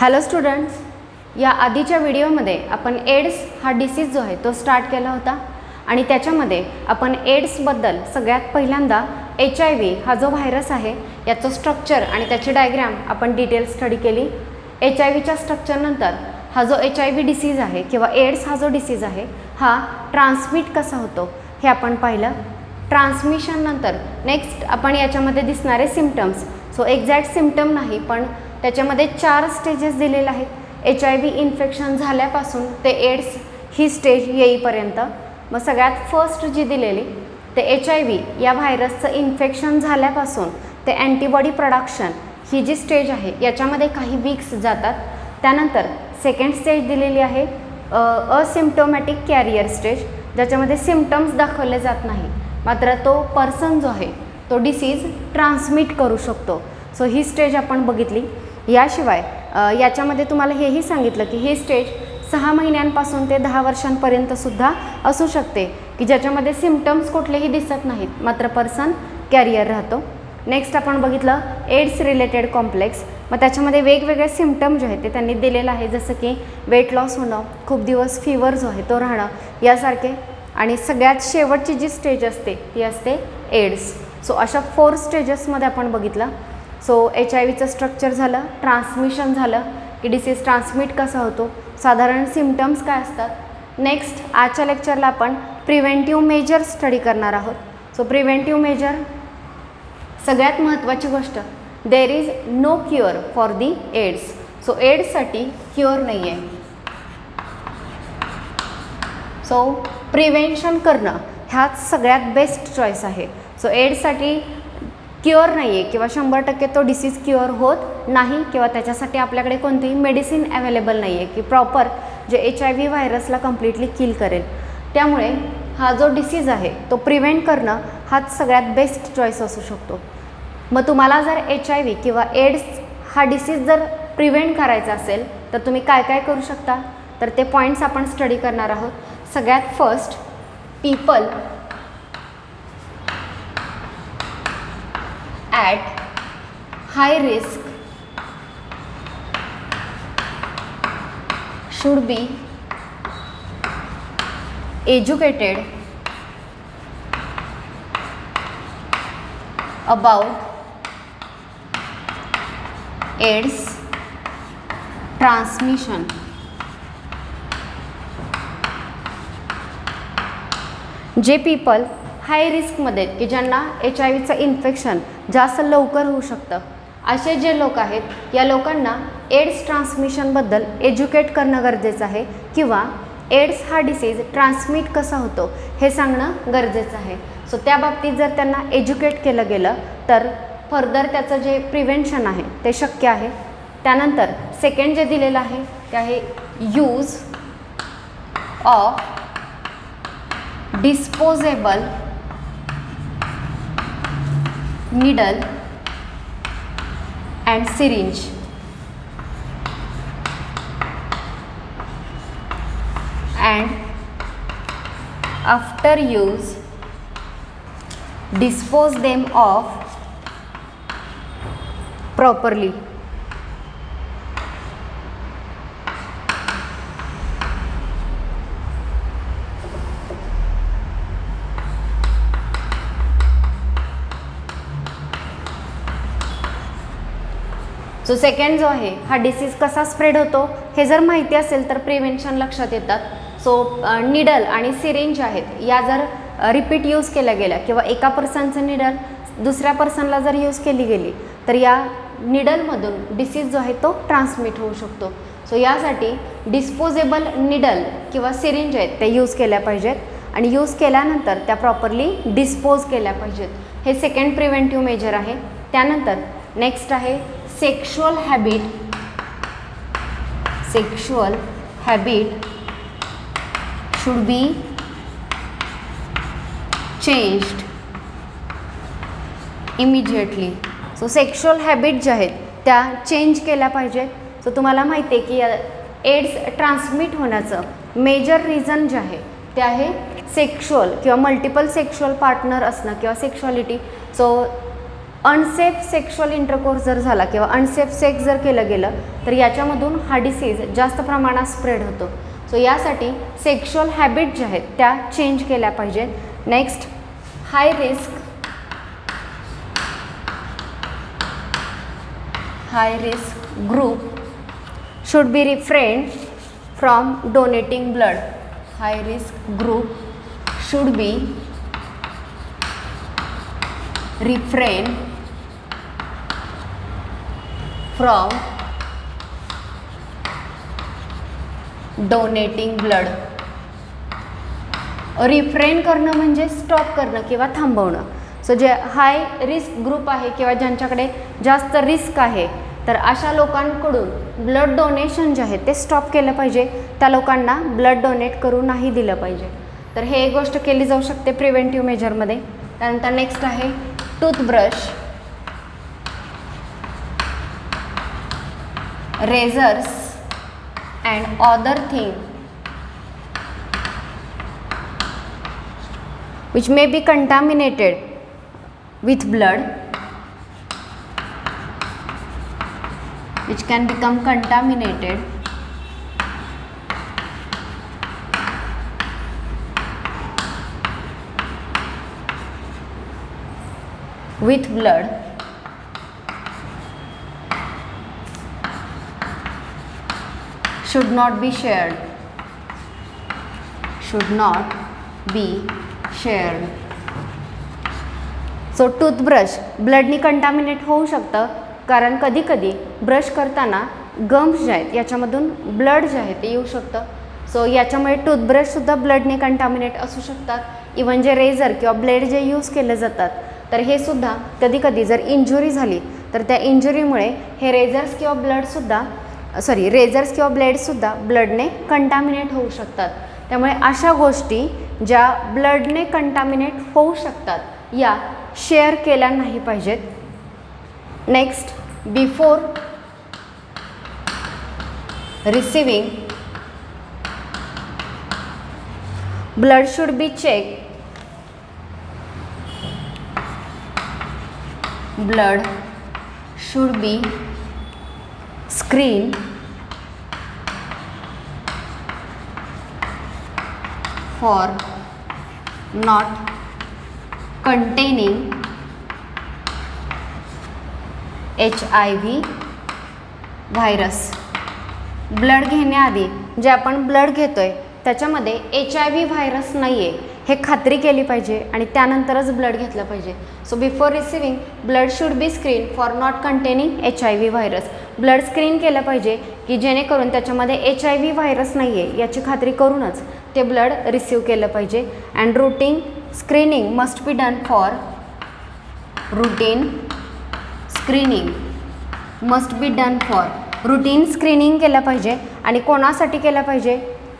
Hello students, या आधीच्या व्हिडिओमध्ये आपण एड्स हा डिसीज जो आहे तो स्टार्ट केला होता आणि त्याच्यामध्ये आपण एड्सबद्दल सगळ्यात पहिल्यांदा HIV हा जो व्हायरस आहे याचं स्ट्रक्चर आणि त्याची डायग्राम आपण डिटेल स्टडी केली। HIVच्या स्ट्रक्चरनंतर हा जो HIV डिसीज आहे किंवा एड्स हा जो डिसीज आहे हा ट्रान्समिट कसा होतो हे आपण पाहिलं। ट्रान्समिशन नंतर नेक्स्ट आपण याच्यामध्ये दिसणारे सिम्पटम्स, सो एक्झॅक्ट सिम्पटम नाही पण त्याच्यामध्ये 4 स्टेजेस दिलेले आहेत। HIV इन्फेक्शन झाल्यापासून ते एड्स ही स्टेज येईपर्यंत। मग सगळ्यात फर्स्ट जी दिलेली ते HIV या व्हायरसचं इन्फेक्शन झाल्यापासून ते अँटीबॉडी प्रोडक्शन ही जी स्टेज आहे याच्यामध्ये काही वीक्स जातात। त्यानंतर सेकंड स्टेज दिलेली आहे असिम्प्टोमॅटिक कॅरियर स्टेज, ज्याच्यामध्ये सिम्पटम्स दाखवले जात नाही मात्र तो पर्सन जो आहे तो डिसीज ट्रान्समिट करू शकतो। सो ही स्टेज आपण बघितली। याशिवाय याच्यामध्ये तुम्हाला हेही सांगितलं की ही स्टेज 6 महिन्यांपासून ते 10 वर्षांपर्यंतसुद्धा असू शकते की ज्याच्यामध्ये सिम्पटम्स कुठलेही दिसत नाहीत मात्र पर्सन कॅरियर राहतो। नेक्स्ट आपण बघितलं एड्स रिलेटेड कॉम्प्लेक्स। मग त्याच्यामध्ये वेगवेगळे सिम्पटम जे आहेत ते त्यांनी दिलेलं आहे, जसं की वेट लॉस होणं, खूप दिवस फीवर जो आहे तो राहणं यासारखे। आणि सगळ्यात शेवटची जी स्टेज असते ती असते एड्स। सो अशा 4 स्टेजेसमध्ये आपण बघितलं। सो HIVचं स्ट्रक्चर झालं, ट्रान्समिशन झालं की डिसीज ट्रान्समिट कसा होतो, साधारण सिम्पटम्स काय असतात। नेक्स्ट आजच्या लेक्चरला आपण प्रिव्हेंटिव्ह मेजर स्टडी करणार आहोत। सो प्रिव्हेंटिव्ह मेजर सगळ्यात महत्त्वाची गोष्ट, there is no cure for the AIDS. So एड्ससाठी क्युअर नाही आहे। सो प्रिव्हेंशन करणं ह्याच सगळ्यात बेस्ट चॉईस आहे। सो एड्ससाठी क्युअर नाही आहे किंवा 100% तो डिसीज क्युअर होत नाही किंवा त्याच्यासाठी आपल्याकडे कोणतीही मेडिसिन अवेलेबल नाही आहे की प्रॉपर जे HIV व्हायरसला कम्प्लिटली किल करेल। त्यामुळे हा जो डिसीज आहे तो प्रिव्हेंट करणं हाच सगळ्यात बेस्ट चॉईस असू शकतो। मग तुम्हाला जर HIV किंवा एड्स हा डिसीज जर प्रिव्हेंट करायचा असेल तर तुम्ही काय काय करू शकता, तर ते पॉईंट्स आपण स्टडी करणार आहोत। सगळ्यात first, people at high risk should be educated about AIDS transmission। जे पीपल हाय रिस्कमध्ये की ज्यांना HIVचं इन्फेक्शन जास्त लवकर होऊ शकतं असे जे लोक आहेत या लोकांना एड्स ट्रान्समिशनबद्दल एज्युकेट करणं गरजेचं आहे किंवा एड्स हा डिसीज ट्रान्समिट कसा होतो हे सांगणं गरजेचं आहे। सो त्या बाबतीत जर त्यांना एज्युकेट केलं गेलं तर फर्दर त्याचं जे प्रिव्हेंशन आहे ते शक्य आहे। त्यानंतर सेकंड जे दिलेलं आहे ते आहे use of disposable needle and syringe and after use dispose them off properly। So second जो आहे हा डिसीज कसा स्प्रेड होतो हे जर माहिती असेल तर प्रिव्हेंशन लक्षात येतात। सो निडल आणि सिरिंज आहेत या जर रिपीट यूज केल्या गेल्या किंवा एका पर्सनचं निडल दुसऱ्या पर्सनला जर यूज केली गेली तर या निडलमधून डिसीज जो आहे तो ट्रान्समिट होऊ शकतो। सो यासाठी डिस्पोजेबल निडल किंवा सिरिंज आहेत ते यूज केल्या पाहिजेत आणि यूज केल्यानंतर त्या प्रॉपरली डिस्पोज केल्या पाहिजेत। हे सेकंड प्रिव्हेंटिव्ह मेजर आहे। त्यानंतर नेक्स्ट आहे sexual habit should be changed immediately. So sexual habit ज्या आहेत त्या चेंज केल्या पाहिजेत। सो तुम्हाला माहिती आहे की एड्स ट्रान्समिट होण्याचं मेजर रिझन जे आहे ते आहे सेक्शुअल किंवा मल्टिपल सेक्शुअल पार्टनर असणं किंवा sexuality. So unsafe sexual intercourse जर झाला किंवा अनसेफ सेक्स जर केलं गेलं तर याच्यामधून हा डिसीज जास्त प्रमाणात स्प्रेड होतो. सो यासाठी सेक्शुअल हॅबिट ज्या आहेत त्या चेंज केल्या पाहिजेत. Next, high risk group should be refrain from donating blood. High risk group should be refrain from donating blood. Refrain करणं म्हणजे स्टॉप करणं किंवा थांबवणं. सो जे हाय रिस्क ग्रुप आहे किंवा ज्यांच्याकडे जास्त रिस्क आहे तर अशा लोकांकडून ब्लड डोनेशन जे आहे ते स्टॉप केलं पाहिजे. त्या लोकांना ब्लड डोनेट करू नाही दिलं पाहिजे. तर हे एक गोष्ट केली जाऊ शकते प्रिव्हेंटिव्ह मेजरमध्ये. त्यानंतर नेक्स्ट आहे toothbrush, razors and other thing which may be contaminated with blood, which can become contaminated with blood should not be shared. Should not be shared. So toothbrush ब्लडनी कंटामिनेट होऊ शकतं कारण कधी कधी ब्रश करताना gums जे आहेत याच्यामधून ब्लड जे आहे ते येऊ शकतं. सो याच्यामुळे टूथब्रशसुद्धा ब्लडने कंटामिनेट असू शकतात. इवन जे रेझर किंवा ब्लेड जे यूज केले जातात तर हे सुद्धा कधी कधी जर इंजुरी झाली तर त्या इंजुरीमुळे हे रेझर्स किंवा ब्लेडसुद्धा ब्लडने कंटामिनेट होऊ शकतात. त्यामुळे अशा गोष्टी ज्या ब्लडने कंटामिनेट होऊ शकतात या शेअर केल्या नाही पाहिजेत. Next, before receiving blood should be check. Blood should be screened for not containing HIV virus. Blood घेण्याआधी जे आपण ब्लड घेतोय त्याच्यामध्ये HIV व्हायरस नाही आहे हे खात्री केली पाहिजे आणि त्यानंतरच ब्लड घेतलं पाहिजे. So before receiving blood should B screen for not containing HIV virus. Blood screen केलं पाहिजे की जेणेकरून त्याच्यामध्ये HIV व्हायरस नाही आहे याची खात्री करूनच ते ब्लड रिसीव केलं पाहिजे. And routine screening must be done for routine screening केलं पाहिजे. आणि कोणासाठी केलं पाहिजे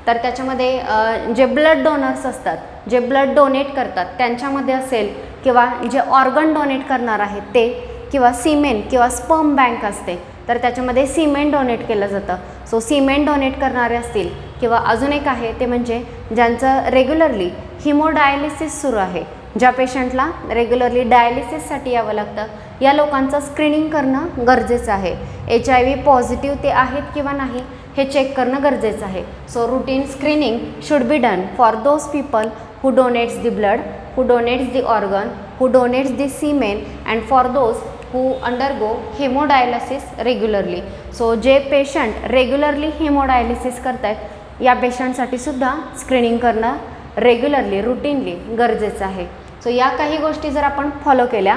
तर त्याच्यामध्ये जे ब्लड डोनर्स असतात, जे ब्लड डोनेट करतात त्यांच्यामध्ये असेल किंवा जे ऑर्गन डोनेट करणार आहेत ते, किंवा सिमेन किंवा स्पर्म बँक असते तर त्याच्यामध्ये सिमेन डोनेट केलं जातं. सो सिमेन डोनेट करणारे असतील किंवा अजून एक आहे ते म्हणजे ज्यांचं रेग्युलरली हिमोडायलिसिस सुरू आहे, ज्या पेशंटला रेग्युलरली डायलिसिससाठी यावं लागतं, या लोकांचं स्क्रीनिंग करणं गरजेचं आहे. HIV पॉझिटिव्ह ते आहेत किंवा नाही हे चेक करणं गरजेचं आहे. So routine screening should be done for those people who donates the blood, who donates the organ, who donates the semen and for those who undergo hemodialysis regularly. So जे patient regularly हिमोडायलिसिस करतात या पेशंटसाठी सुद्धा screening करणं regularly routinely गरजेचं आहे. So या काही गोष्टी जर आपण फॉलो केल्या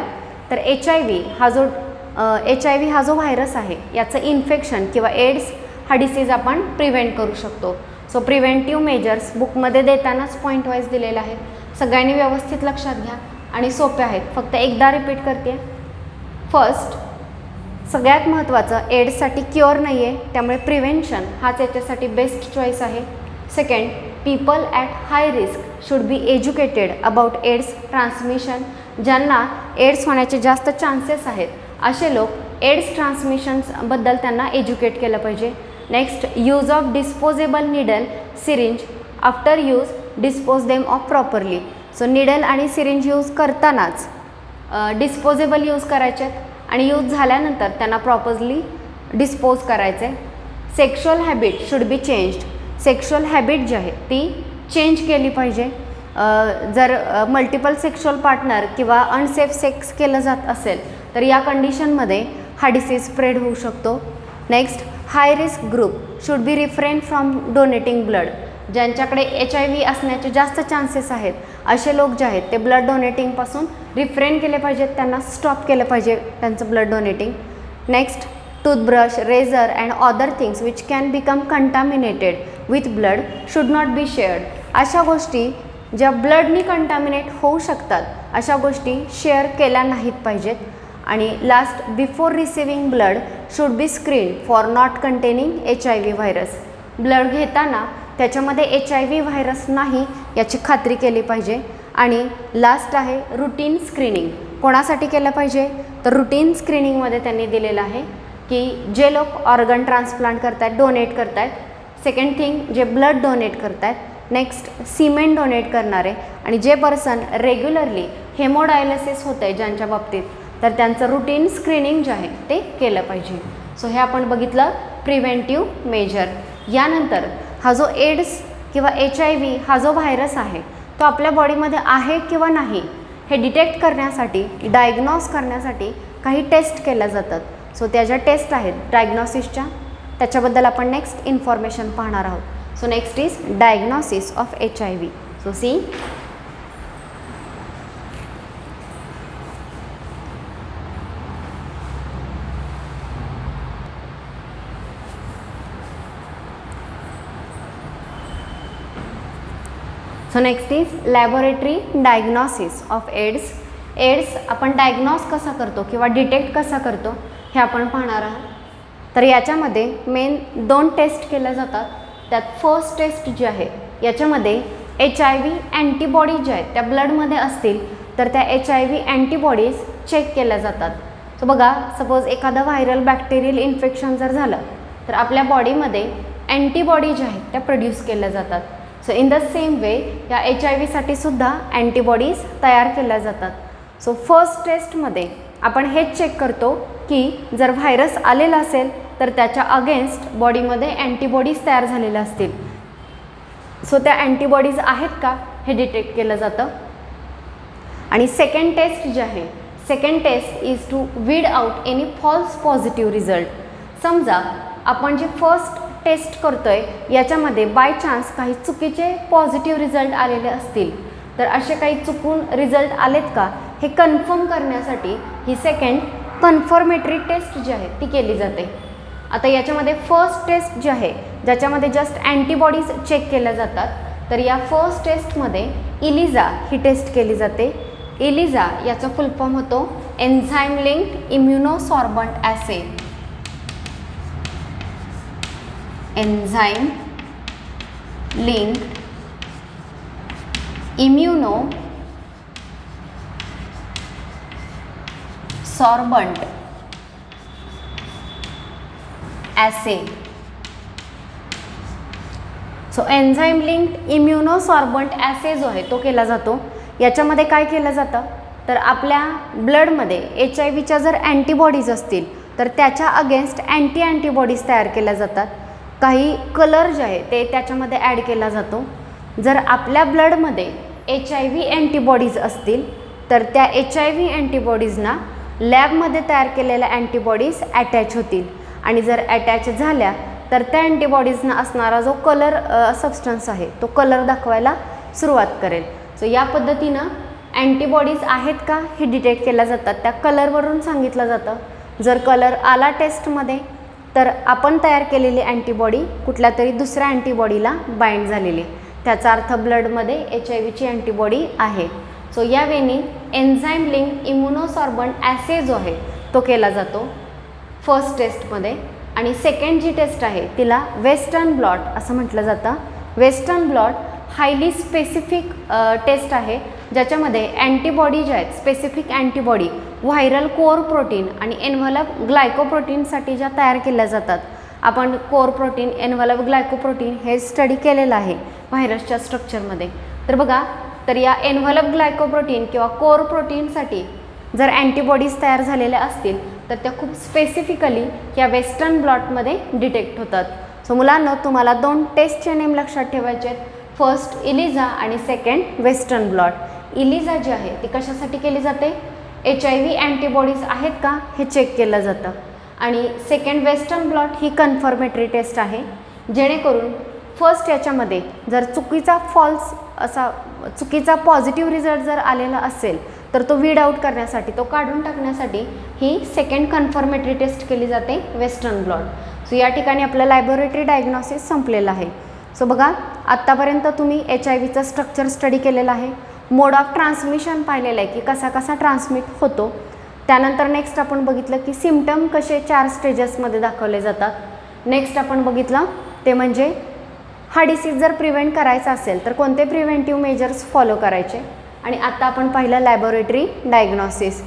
तर HIV हा जो व्हायरस आहे याचं इन्फेक्शन किंवा एड्स हा डिसीज आपण प्रिव्हेंट करू शकतो. सो प्रिव्हेंटिव्ह मेजर्स बुकमध्ये देतानाच पॉईंट वाईज दिलेलं आहे. सगळ्यांनी व्यवस्थित लक्षात घ्या आणि सोपे आहेत. फक्त एकदा रिपीट करते. फर्स्ट, सगळ्यात महत्त्वाचं एड्ससाठी क्युअर नाही आहे त्यामुळे प्रिव्हेन्शन हाच याच्यासाठी बेस्ट चॉईस आहे. Second, people at high risk should be educated about AIDS transmission. ज्यांना एड्स होण्याचे जास्त चान्सेस आहेत असे लोक एड्स ट्रान्समिशन्सबद्दल त्यांना एज्युकेट केलं पाहिजे. Next, use of disposable needle syringe after use dispose them off properly. So needle आणि सिरिंज यूज करतानाच डिस्पोजेबल यूज करायचे आहेत आणि यूज झाल्यानंतर त्यांना प्रॉपरली डिस्पोज करायचे. Sexual habit should be changed. Sexual habit जी आहे ती चेंज केली पाहिजे. जर मल्टिपल सेक्शुअल पार्टनर किंवा अनसेफ सेक्स केलं जात असेल तर या कंडिशनमध्ये हा डिसीज स्प्रेड होऊ शकतो. Next, high risk group should be refrain from donating blood. ज्यांच्याकडे HIV असण्याचे जास्त चान्सेस आहेत असे लोक जे आहेत ते ब्लड डोनेटिंगपासून रिफ्रेन केले पाहिजेत, त्यांना स्टॉप केलं पाहिजे त्यांचं blood donating. Next, toothbrush, razor and other things which can become contaminated with blood should not be shared. अशा गोष्टी ज्या ब्लडनी कंटामिनेट होऊ शकतात अशा गोष्टी शेअर केल्या नाहीत पाहिजेत. आणि last, before receiving blood should B screen for not containing HIV virus. Blood घेताना त्याच्यामध्ये HIV व्हायरस नाही याची खात्री केली पाहिजे. आणि लास्ट आहे रुटीन स्क्रीनिंग. कोणासाठी केलं पाहिजे तर रुटीन स्क्रीनिंगमध्ये त्यांनी दिलेलं आहे की जे लोक ऑर्गन ट्रान्सप्लांट करत आहेत, डोनेट करत आहेत. सेकंड थिंग, जे ब्लड डोनेट करत आहेत. नेक्स्ट, सिमेंट डोनेट करणारे आणि जे पर्सन रेग्युलरली हेमोडायलिसिस होतं आहे ज्यांच्या बाबतीत तर त्यांचं रुटीन स्क्रीनिंग जे आहे ते केलं पाहिजे. सो हे आपण बघितलं प्रिव्हेंटिव्ह मेजर. यानंतर हा जो एड्स किंवा HIV हा जो व्हायरस आहे तो आपल्या बॉडीमध्ये आहे किंवा नाही हे डिटेक्ट करण्यासाठी, डायग्नॉस करण्यासाठी काही टेस्ट केल्या जातात. सो त्या ज्या टेस्ट आहेत डायग्नॉसिसच्या त्याच्याबद्दल आपण नेक्स्ट इन्फॉर्मेशन पाहणार आहोत. So next is diagnosis of HIV. So see, so next is laboratory diagnosis of AIDS. AIDS आपण डायग्नॉस कसा करतो किंवा डिटेक्ट कसा करतो हे आपण पाहणार आहोत. तर याच्यामध्ये मेन 2 टेस्ट केल्या जातात. त्यात फर्स्ट टेस्ट जी आहे याच्यामध्ये HIV अँटीबॉडी ज्या आहेत त्या ब्लडमध्ये असतील तर त्या HIV अँटीबॉडीज चेक केल्या जातात. सो बघा, सपोज एखादं व्हायरल बॅक्टेरियल इन्फेक्शन जर झालं तर आपल्या बॉडीमध्ये अँटीबॉडी ज्या आहेत त्या प्रोड्यूस केल्या जातात. So in the same way या HIV सुद्धा अँटीबॉडीज तयार केल्या जातात. सो फर्स्ट टेस्टमध्ये आपण हेच चेक करतो की जर व्हायरस आलेला असेल तर त्याच्या अगेन्स्ट बॉडीमध्ये अँटीबॉडीज तयार झालेल्या असतील. सो त्या अँटीबॉडीज आहेत का हे डिटेक्ट केलं जातं. आणि सेकंड टेस्ट जे आहे, second test is to weed out any false positive result. समजा आपण जे फर्स्ट टेस्ट करतोय याच्यामध्ये बाय चान्स काही चुकीचे पॉझिटिव्ह रिझल्ट आलेले असतील तर असे काही चुकून रिझल्ट आलेत का हे कन्फर्म करण्यासाठी ही सेकंड कन्फर्मेटरी टेस्ट जी आहे ती केली जाते. आता याच्यामध्ये फर्स्ट टेस्ट जी आहे ज्याच्यामध्ये जस्ट अँटीबॉडीज चेक केल्या जातात तर या फर्स्ट टेस्टमध्ये इलिझा ही टेस्ट केली जाते. इलिझा याचा फुल फॉर्म होतो enzyme linked immunosorbent assay. Enzyme linked immunosorbent assay. So enzyme linked immunosorbent assay जो आहे तो केला जातो. याच्यामध्ये काय केलं जातं तर आपल्या ब्लडमध्ये HIVच्या जर अँटीबॉडीज असतील तर त्याच्या अगेन्स्ट अँटीबॉडीज तयार केल्या जातात. काही कलर जे आहे ते त्याच्यामध्ये ॲड केला जातो. जर आपल्या ब्लडमध्ये HIV अँटीबॉडीज असतील तर त्या HIV अँटीबॉडीजना लॅबमध्ये तयार केलेल्या अँटीबॉडीज अटॅच होतील आणि जर अटॅच झाल्या तर त्या अँटीबॉडीजना असणारा जो कलर सबस्टन्स आहे तो कलर दाखवायला सुरुवात करेल. सो या पद्धतीनं अँटीबॉडीज आहेत का हे डिटेक्ट केल्या जातात. त्या कलरवरून सांगितलं जातं. जर कलर आला टेस्टमध्ये तर आपण तयार केलेली अँटीबॉडी कुठल्या तरी दुसऱ्या अँटीबॉडीला बाइंड झालेली, त्याचा अर्थ ब्लडमध्ये HIVची अँटीबॉडी आहे. सो या वेळी एन्झाईम लिंक इम्युनोसॉर्बंट ॲसे जो आहे तो केला जातो फर्स्ट टेस्टमध्ये. आणि सेकंड जी टेस्ट आहे तिला वेस्टर्न ब्लॉट असं म्हटलं जातं. Western blot highly specific test आहे ज्याच्यामध्ये अँटीबॉडी ज्या आहेत specific antibody viral core protein आणि एन्व्हलप ग्लायकोप्रोटीनसाठी ज्या तयार केल्या जातात. आपण कोर प्रोटीन, एन्व्हलप ग्लायकोप्रोटीन हे स्टडी केलेलं आहे व्हायरसच्या स्ट्रक्चरमध्ये. तर बघा, तर या एन्व्हलप ग्लायकोप्रोटीन किंवा कोर प्रोटीनसाठी जर अँटीबॉडीज तयार झालेल्या असतील तर त्या खूप स्पेसिफिकली या वेस्टर्न ब्लॉटमध्ये डिटेक्ट होतात. सो मुलांना तुम्हाला 2 टेस्टचे नेम लक्षात ठेवायचे आहेत. फर्स्ट इलिझा आणि सेकंड वेस्टर्न ब्लॉट. इलिझा जी आहे ती कशासाठी केली जाते? HIV अँटीबॉडीज आहेत का हे चेक केलं जातं. आणि सेकंड वेस्टर्न ब्लॉट ही कन्फर्मेटरी टेस्ट आहे, जेणेकरून फर्स्ट याच्यामध्ये जर चुकीचा पॉझिटिव्ह रिझल्ट जर आलेला असेल तर तो वीड आउट करण्यासाठी, तो काढून टाकण्यासाठी ही सेकंड कन्फर्मेटरी टेस्ट केली जाते वेस्टर्न ब्लॉट. सो या ठिकाणी आपलं लॅबोरेटरी डायग्नॉसिस संपलेलं आहे. सो बघा, आत्तापर्यंत तुम्ही HIVचं स्ट्रक्चर स्टडी केलेलं आहे, मोड ऑफ ट्रान्समिशन पाहिलेलं आहे की कसा कसा ट्रान्समिट होतो. त्यानंतर नेक्स्ट आपण बघितलं की सिम्पटम कसे 4 स्टेजेसमध्ये दाखवले जातात. नेक्स्ट आपण बघितलं ते म्हणजे हा डिसीज जर प्रिव्हेंट करायचा असेल तर कोणते प्रिव्हेंटिव्ह मेजर्स फॉलो करायचे. आणि आता आपण पाहिलं लॅबोरेटरी डायग्नॉसिस.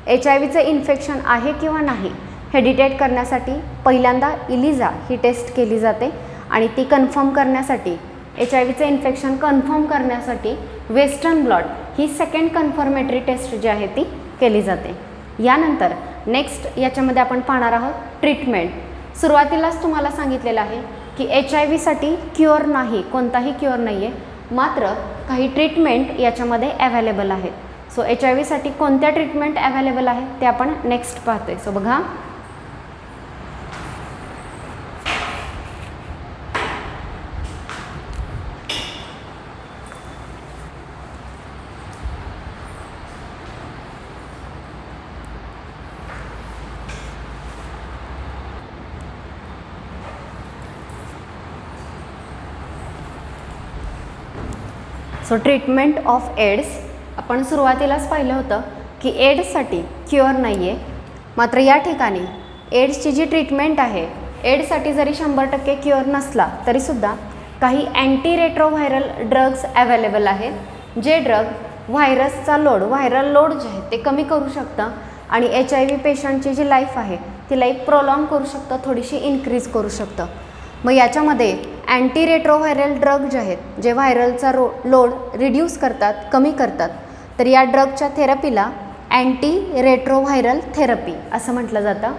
HIVचं इन्फेक्शन आहे किंवा नाही हे डिटेक्ट करण्यासाठी पहिल्यांदा इलिझा ही टेस्ट केली जाते आणि ती कन्फर्म करण्यासाठी, HIVचं इन्फेक्शन कन्फर्म करण्यासाठी वेस्टर्न ब्लॉट ही सेकंड कन्फर्मेटरी टेस्ट जी आहे ती केली जाते. यानंतर नेक्स्ट याच्यामध्ये आपण पाहणार आहोत ट्रीटमेंट. सुरुवातीलाच तुम्हाला सांगितलेलं आहे की HIVसाठी क्युअर नाही, कोणताही क्युअर नाही आहे, मात्र काही ट्रीटमेंट याच्यामध्ये अवेलेबल आहेत. सो HIVसाठी कोणत्या ट्रीटमेंट अवेलेबल आहेत ते आपण नेक्स्ट पाहतोय. सो बघा, सो ट्रीटमेंट ऑफ एड्स. आपण सुरुवातीलाच पाहिलं होतं की एड्ससाठी क्युअर नाही आहे, मात्र या ठिकाणी एड्सची जी ट्रीटमेंट आहे, एड्ससाठी जरी 100% क्युअर नसला तरीसुद्धा काही अँटीरेट्रोव्हायरल ड्रग्स अवेलेबल आहेत, जे ड्रग व्हायरसचा लोड, व्हायरल लोड जे आहे ते कमी करू शकतं आणि HIV पेशंटची जी लाईफ आहे ती लाईफ प्रोलॉंग करू शकतं, थोडीशी इन्क्रीज करू शकतं. मग याच्यामध्ये अँटीरेट्रोव्हायरल ड्रग जे आहेत, जे व्हायरलचा लोड रिड्यूस करतात, कमी करतात, तर या ड्रगच्या थेरपीला अँटीरेट्रोव्हायरल थेरपी असं म्हटलं जातं.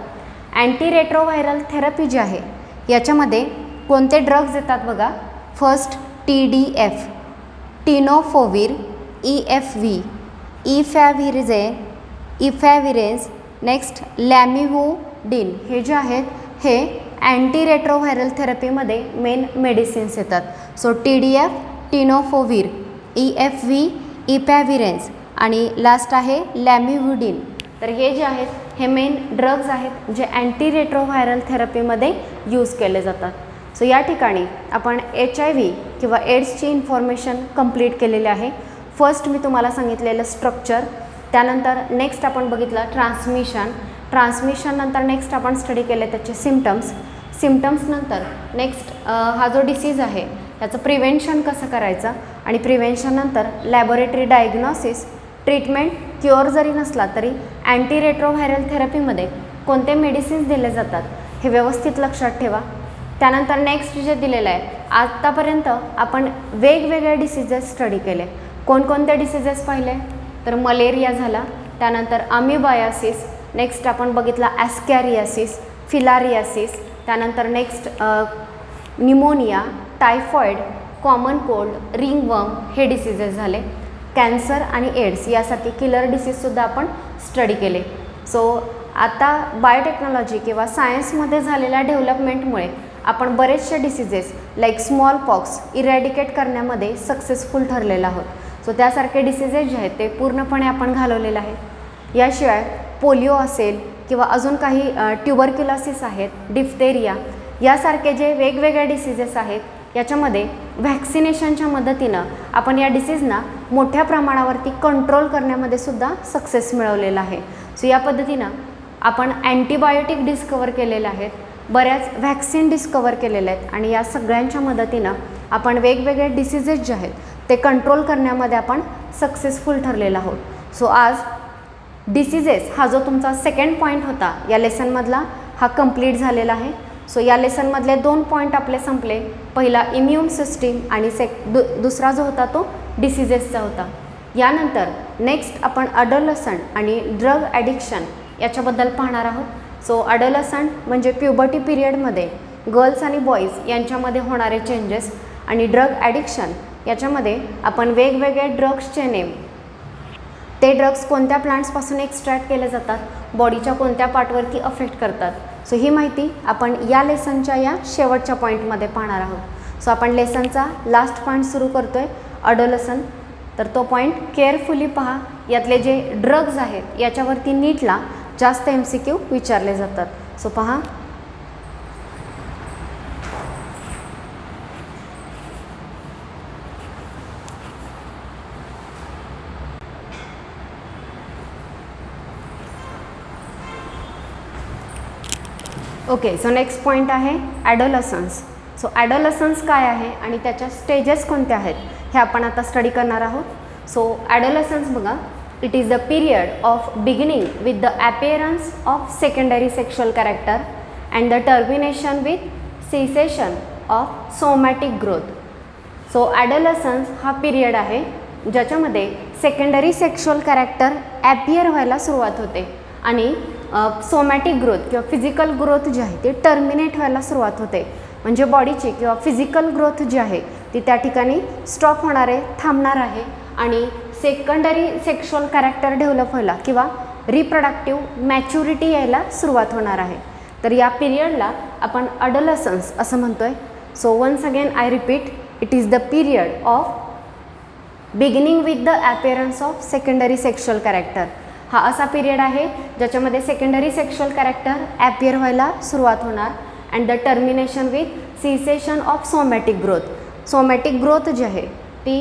अँटीरेट्रोव्हायरल थेरपी जी आहे याच्यामध्ये कोणते ड्रग्ज येतात बघा. फर्स्ट TDF, टिनोफोविर, EFV, इफॅव्हिरेन्स, नेक्स्ट लॅमिव्हुडिन, हे जे आहेत हे अँटीरेट्रोव्हायरल थेरपीमध्ये मेन मेडिसिन्स येतात. सो TDF, टिनोफोविर, EFV, इफॅव्हिरेन्स आणि लास्ट आहे लॅमिव्हुडिन. तर हे जे आहेत हे मेन ड्रग्ज आहेत जे अँटीरेट्रोव्हायरल थेरपीमध्ये यूज केले जातात. सो या ठिकाणी आपण HIV किंवा एड्सची इन्फॉर्मेशन कंप्लीट केलेली आहे. फर्स्ट मी तुम्हाला सांगितलेलं स्ट्रक्चर, त्यानंतर नेक्स्ट आपण बघितलं ट्रान्समिशन नंतर नेक्स्ट आपण स्टडी केले त्याचे सिम्पटम्स नंतर नेक्स्ट हा जो डिसीज आहे त्याचं प्रिव्हेन्शन कसं करायचं आणि प्रिव्हेन्शन नंतर लॅबोरेटरी डायग्नॉसिस, ट्रीटमेंट, क्युअर जरी नसला तरी अँटीरेट्रोव्हायरल थेरपीमध्ये कोणते मेडिसिन्स दिले जातात हे व्यवस्थित लक्षात ठेवा. त्यानंतर नेक्स्ट जे दिलेलं आहे, आत्तापर्यंत आपण वेगवेगळे डिसीजेस स्टडी केले. कोणकोणते डिसीजेस पाहिले तर मलेरिया झाला, त्यानंतर अमिबायासिस, नेक्स्ट आपण बघितला ॲस्कॅरियासिस, फिलारियासिस, त्यानंतर next pneumonia, typhoid, common cold, ringworm हे डिसीजेस झाले. कॅन्सर आणि एड्स यासारखे किलर डिसीजसुद्धा आपण स्टडी केले. सो आता बायोटेक्नॉलॉजी किंवा सायन्समध्ये झालेल्या डेव्हलपमेंटमुळे आपण बरेचसे diseases like small pox eradicate करण्यामध्ये सक्सेसफुल ठरलेलो आहोत. सो त्यासारखे डिसीजेस जे आहेत ते पूर्णपणे आपण घालवलेलं आहे. याशिवाय पोलिओ असेल किंवा अजून काही ट्युबरक्युलोसिस आहेत, डिफ्थेरिया यासारखे जे वेगवेगळे डिसीजेस आहेत याच्यामध्ये व्हॅक्सिनेशनच्या मदतीनं आपण या डिसीजना मोठ्या प्रमाणावरती कंट्रोल करण्यामध्ये सुद्धा सक्सेस मिळवलेला आहे. सो या पद्धतीनं आपण अँटीबायोटिक डिस्कवर केलेले आहेत, बऱ्याच व्हॅक्सिन डिस्कवर केलेल्या आहेत आणि या सगळ्यांच्या मदतीनं आपण वेगवेगळे डिसीजेस जे आहेत ते कंट्रोल करण्यामध्ये आपण सक्सेसफुल ठरलेलो आहोत. सो आज डिसीजेस हा जो तुमचा सेकंड पॉईंट होता या लेसनमधला हा कंप्लीट झालेला आहे. सो या लेसनमधले 2 पॉईंट आपले संपले. पहिला इम्युन सिस्टीम आणि दुसरा जो होता तो डिसीजेसचा होता. यानंतर नेक्स्ट आपण अडोलसंट आणि ड्रग ॲडिक्शन याच्याबद्दल पाहणार आहोत. सो अडोलसंट म्हणजे प्युबर्टी पिरियडमध्ये गर्ल्स आणि बॉईज यांच्यामध्ये होणारे चेंजेस, आणि ड्रग ॲडिक्शन याच्यामध्ये आपण वेगवेगळे ड्रग्सचे नेम, ते ड्रग्स कोणत्या प्लांट्सपासून एक्स्ट्रॅक्ट केले जातात, बॉडीच्या कोणत्या पार्टवरती अफेक्ट करतात. सो ही माहिती आपण या लेसनच्या या शेवटच्या पॉईंटमध्ये पाहणार आहोत. सो आपण लेसनचा लास्ट पॉईंट सुरू करतो आहे, अडोलसंट. तर तो पॉईंट केअरफुली पहा. यातले जे ड्रग्ज आहेत याच्यावरती नीटला जास्त MCQ विचारले जातात. सो पहा. ओके, सो नेक्स्ट पॉईंट आहे ॲडोलसन्स. सो ॲडोलसन्स काय आहे आणि त्याच्या स्टेजेस कोणत्या आहेत हे आपण आता स्टडी करणार आहोत. सो ॲडोलसन्स बघा, it is the period of beginning with the appearance of secondary sexual character and the termination with cessation of somatic growth. So adolescence हा पिरियड आहे ज्याच्यामध्ये सेकंडरी सेक्शुअल कॅरेक्टर ॲपियर व्हायला सुरुवात होते आणि सोमॅटिक ग्रोथ किंवा physical growth जी आहे ती टर्मिनेट व्हायला सुरुवात होते. म्हणजे बॉडीची किंवा फिजिकल ग्रोथ जी आहे ती त्या ठिकाणी स्टॉप होणार आहे, थांबणार आहे आणि सेकंडरी सेक्शुअल कॅरेक्टर डेव्हलप व्हायला किंवा रिप्रोडक्टिव्ह मॅच्युरिटी यायला सुरुवात होणार आहे. तर या पिरियडला आपण अडोलसन्स असं म्हणतो आहे. So once again I repeat, it is the period of beginning with the appearance of secondary sexual character. हा असा पिरियड आहे ज्याच्यामध्ये सेकंडरी सेक्शुअल कॅरेक्टर ॲपियर व्हायला सुरुवात होणार and the termination with cessation of somatic growth. Somatic growth जी आहे ती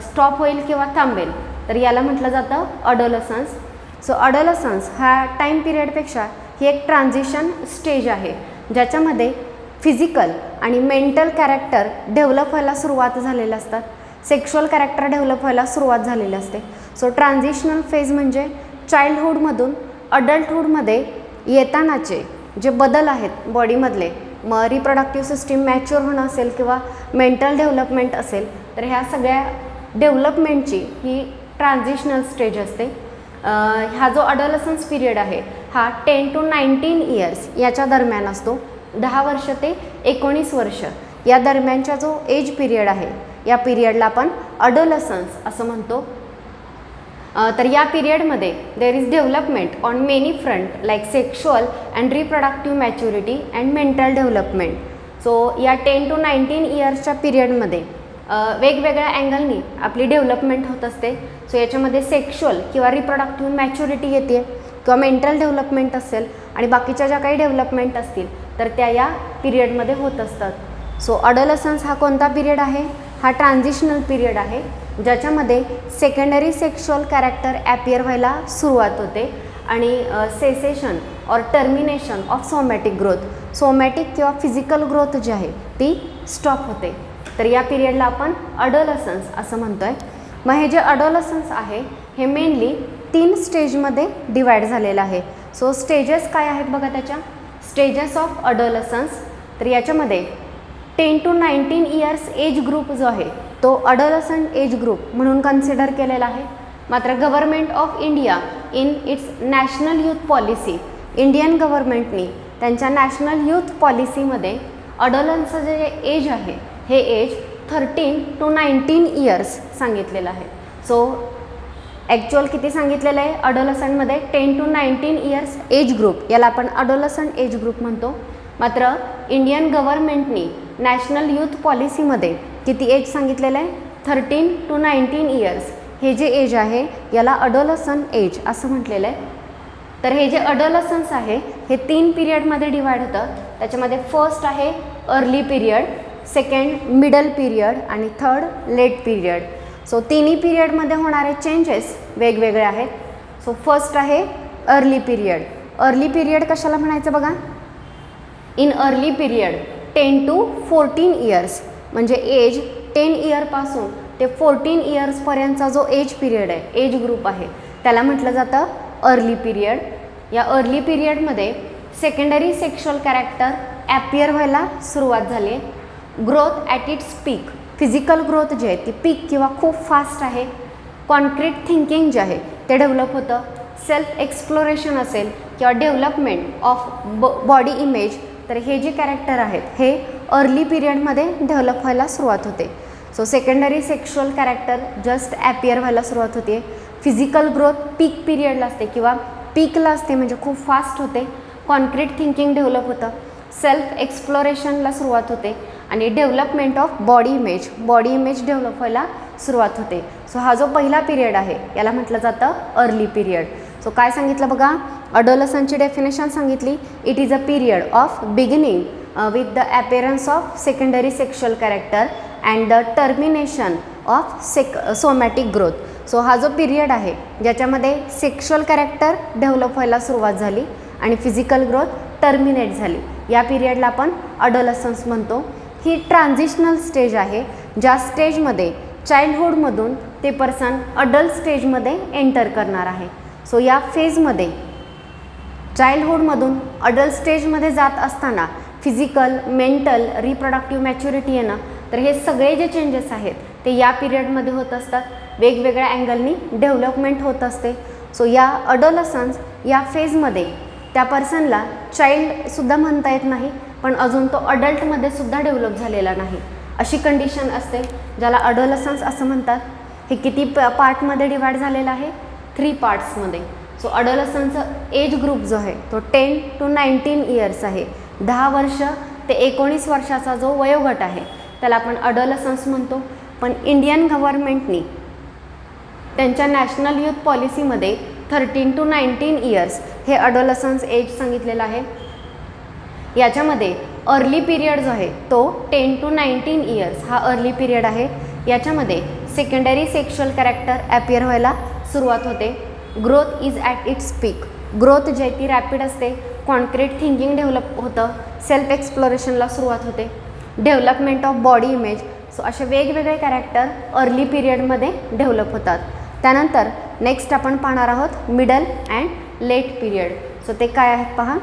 स्टॉप होईल किंवा थांबेल, तर याला म्हटलं जातं अडोलसन्स. सो अडोलसन्स हा टाईम पिरियडपेक्षा ही एक ट्रान्झिशन स्टेज आहे ज्याच्यामध्ये फिजिकल आणि मेंटल कॅरेक्टर डेव्हलप व्हायला सुरुवात झालेल्या असतात, सेक्शुअल कॅरेक्टर डेव्हलप व्हायला सुरुवात झालेली असते. सो ट्रान्झिशनल फेज म्हणजे चाइल्डहूडमधून अडल्टहूडमध्ये येतानाचे जे बदल आहेत बॉडीमधले, मग रिप्रोडक्टिव्ह सिस्टीम मॅच्युअर होणं असेल किंवा मेंटल डेव्हलपमेंट असेल, तर ह्या सगळ्या डेव्हलपमेंटची ही ट्रान्झिशनल स्टेज असते. हा जो अडोलसन्स पिरियड आहे हा 10 to 19 इयर्स याच्या दरम्यान असतो. 10 वर्ष ते 19 वर्ष या दरम्यानचा जो एज पिरियड आहे या पिरियडला आपण अडोलसन्स असं म्हणतो. तर या पिरियडमध्ये there is development on many front like sexual and reproductive maturity and mental development. So या 10 to 19 इयर्सच्या पिरियडमध्ये वेगवेगळ्या अँगलनी आपली डेव्हलपमेंट होत असते. सो याच्यामध्ये सेक्शुअल किंवा रिप्रोडक्टिव्ह मॅच्युरिटी येते किंवा मेंटल डेव्हलपमेंट असेल आणि बाकीच्या ज्या काही डेव्हलपमेंट असतील तर त्या या पिरियडमध्ये होत असतात. सो अडोलसन्स हा कोणता पिरियड आहे? हा ट्रान्झिशनल पिरियड आहे ज्याच्यामध्ये सेकंडरी सेक्शुअल कॅरेक्टर ॲपियर व्हायला सुरुवात होते आणि सेसेशन और termination of somatic growth, somatic किंवा फिजिकल ग्रोथ जी आहे ती स्टॉप होते. तर या पिरियडला आपण अडोलसन्स असं म्हणतो आहे. मग हे जे अडोलसन्स आहे हे मेनली 3 स्टेजमध्ये डिवाईड झालेलं आहे. सो स्टेजेस काय आहेत बघा त्याच्या, स्टेजेस ऑफ अडोलसन्स. तर याच्यामध्ये 10 to 19 इयर्स एज ग्रुप जो आहे तो अडोलसंट एज ग्रुप म्हणून कन्सिडर केलेला आहे. मात्र government of India in its national youth policy, Indian गव्हर्मेंटनी त्यांच्या नॅशनल यूथ पॉलिसीमध्ये अडोलसन्सचं जे एज आहे हे एज 13 to 19 इयर्स सांगितलेलं आहे. सो ॲक्च्युअल किती सांगितलेलं आहे अडोलसंटमध्ये? 10 to 19 इयर्स एज ग्रुप, याला आपण अडोलसंट एज ग्रुप म्हणतो. मात्र इंडियन गव्हर्मेंटनी नॅशनल यूथ पॉलिसीमध्ये किती एज सांगितलेलं आहे? 13 to 19 इयर्स. हे जे एज आहे याला अडोलसंट एज असं म्हटलेलं आहे. तर हे जे अडोलसन्स आहे हे 3 पिरियडमध्ये डिवाईड होतं. त्याच्यामध्ये फर्स्ट आहे early period, second middle period आणि थर्ड लेट पिरियड. सो तिन्ही पिरियडमध्ये होणारे चेंजेस वेगवेगळे आहेत. सो फर्स्ट आहे अर्ली पिरियड. अर्ली पिरियड कशाला म्हणायचं बघा, in early period 10 to 14 years म्हणजे एज 10 इयरपासून ते 14 इयर्सपर्यंतचा जो एज पिरियड आहे, एज ग्रुप आहे, त्याला म्हटलं जातं अर्ली पिरियड. या अर्ली पिरियडमध्ये सेकंडरी सेक्शुअल कॅरेक्टर ॲपियर व्हायला सुरुवात झाली आहे. Growth at its peak, physical growth जी आहे ती पीक किंवा खूप फास्ट आहे. कॉन्क्रीट थिंकिंग जे आहे ते डेव्हलप होतं. सेल्फ एक्सप्लोरेशन असेल किंवा डेव्हलपमेंट ऑफ बॉडी इमेज, तर हे जे कॅरेक्टर आहेत हे अर्ली पिरियडमध्ये डेव्हलप व्हायला सुरुवात होते. So secondary sexual character just appear व्हायला सुरुवात होते. फिजिकल ग्रोथ पीक पिरियडला असते किंवा पीकला असते, म्हणजे खूप फास्ट होते. कॉन्क्रीट थिंकिंग डेव्हलप होतं. सेल्फ एक्सप्लोरेशनला सुरुवात होते आणि development of body image develop व्हायला सुरुवात होते. सो हा जो पहिला पिरियड आहे याला म्हटलं जातं अर्ली पिरियड. सो काय सांगितलं बघा, अडोलसनची डेफिनेशन सांगितली. It is a period of beginning with the appearance of secondary sexual character and the termination of somatic growth. So हा जो पिरियड आहे ज्याच्यामध्ये सेक्शुअल कॅरेक्टर डेव्हलप व्हायला सुरुवात झाली आणि फिजिकल ग्रोथ टर्मिनेट झाली, या पिरियडला आपण अडोलसन्स म्हणतो. ही ट्रान्झिशनल स्टेज आहे, ज्या स्टेजमध्ये चाइल्डहूडमधून ते पर्सन अडल्ट स्टेजमध्ये एंटर करणार आहे. सो या फेजमध्ये चाइल्डहूडमधून अडल्ट स्टेजमध्ये जात असताना फिजिकल, मेंटल, रिप्रोडक्टिव्ह मॅच्युरिटी येणं, तर हे सगळे जे चेंजेस आहेत ते या पिरियडमध्ये होत असतात. वेगवेगळ्या अँगलनी डेव्हलपमेंट होत असते. सो या अडोलसन्स या फेजमध्ये त्या पर्सनला चाइल्डसुद्धा म्हणता येत नाही, पण अजून तो अडल्टमध्ये सुद्धा डेव्हलप झालेला नाही, अशी कंडिशन असते, ज्याला अडोलसन्स असं म्हणतात. हे किती पार्टमध्ये डिवाइड झालेलं आहे? 3 पार्ट्समध्ये. सो अडोलसन्सचा एज ग्रुप जो आहे तो 10 to 19 इयर्स आहे. 10 वर्ष ते 19 वर्षाचा जो वयोगट आहे त्याला आपण अडोलसन्स म्हणतो. पण इंडियन गव्हर्नमेंटनी त्यांच्या नॅशनल यूथ पॉलिसीमध्ये 13 to 19 इयर्स हे अडोलसन्स एज सांगितलेलं आहे. याच्यामध्ये अर्ली पिरियड जो आहे तो 10 to 19 इयर्स हा अर्ली पिरियड आहे. याच्यामध्ये सेकंडरी सेक्शुअल कॅरेक्टर ॲपियर व्हायला सुरुवात होते. Growth is at its peak. Growth जी आहे ती रॅपिड असते. कॉन्क्रीट थिंकिंग डेव्हलप होतं. सेल्फ एक्सप्लोरेशनला सुरुवात होते. Development of body image. So असे वेगवेगळे कॅरेक्टर अर्ली पिरियडमध्ये डेव्हलप होतात. त्यानंतर नेक्स्ट आपण पाहणार आहोत middle and late period. So ते काय आहेत पहा.